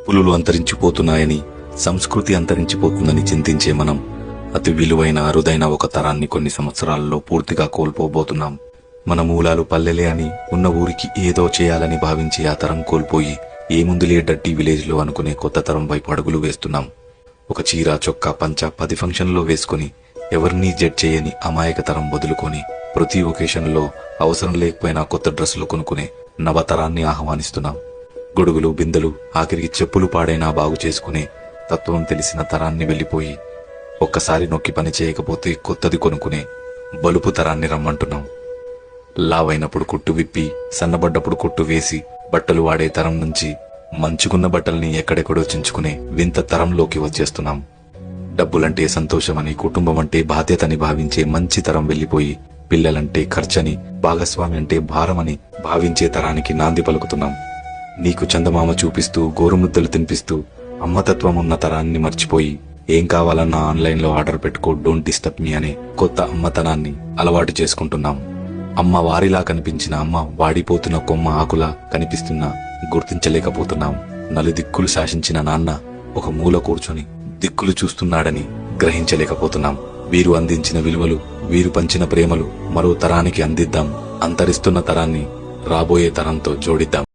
పులులు అంతరించిపోతున్నాయని, సంస్కృతి అంతరించిపోతుందని చింతించే మనం అతి విలువైన అరుదైన ఒక తరాన్ని కొన్ని సంవత్సరాలలో పూర్తిగా కోల్పోబోతున్నాం. మన మూలాలు పల్లెలే అని, ఉన్న ఊరికి ఏదో చేయాలని భావించి ఆ తరం కోల్పోయి ఏముందులే డడ్డీ విలేజ్ లో అనుకునే కొత్త తరం వైపు అడుగులు వేస్తున్నాం. ఒక చీర, చొక్కా, పంచ 10 ఫంక్షన్లో వేసుకుని ఎవరినీ జడ్జ్ చేయని అమాయక తరం వదులుకొని ప్రతి ఒకేషన్లో అవసరం లేకపోయినా కొత్త డ్రెస్సులు కొనుక్కునే నవతరాన్ని ఆహ్వానిస్తున్నాం. గొడుగులు, బిందెలు, ఆఖరికి చెప్పులు పాడైనా బాగు చేసుకునే తత్వం తెలిసిన తరాన్ని వెళ్లిపోయి ఒక్కసారి నొక్కి పని చేయకపోతే కొత్తది కొనుక్కునే బలుపు తరాన్ని రమ్మంటున్నాం. లావైనప్పుడు కుట్టు విప్పి, సన్నబడ్డప్పుడు కుట్టు వేసి బట్టలు వాడే తరం నుంచి మంచుకున్న బట్టల్ని ఎక్కడెక్కడో చించుకునే వింత తరంలోకి వచ్చేస్తున్నాం. డబ్బులంటే సంతోషమని, కుటుంబం అంటే బాధ్యతని భావించే మంచి తరం వెళ్లిపోయి పిల్లలంటే ఖర్చని, భాగస్వామి అంటే భారమని భావించే తరానికి నాంది పలుకుతున్నాం. నీకు చందమామ చూపిస్తూ, గోరుముద్దలు తినిపిస్తూ అమ్మతత్వం ఉన్న తరాన్ని మర్చిపోయి ఏం కావాలన్నా ఆన్లైన్లో ఆర్డర్ పెట్టుకో, డోంట్ డిస్టర్బ్ మీ అనే కొత్త అమ్మతనాన్ని అలవాటు చేసుకుంటున్నాం. అమ్మ వారిలా కనిపించిన అమ్మ వాడిపోతున్న కొమ్మ ఆకులా కనిపిస్తున్నా గుర్తించలేకపోతున్నాం. నలుదిక్కులు శాసించిన నాన్న ఒక మూల కూర్చొని దిక్కులు చూస్తున్నాడని గ్రహించలేకపోతున్నాం. వీరు అందించిన విలువలు, వీరు పంచిన ప్రేమలు మరో తరానికి అందిద్దాం. అంతరిస్తున్న తరాన్ని రాబోయే తరంతో జోడిద్దాం.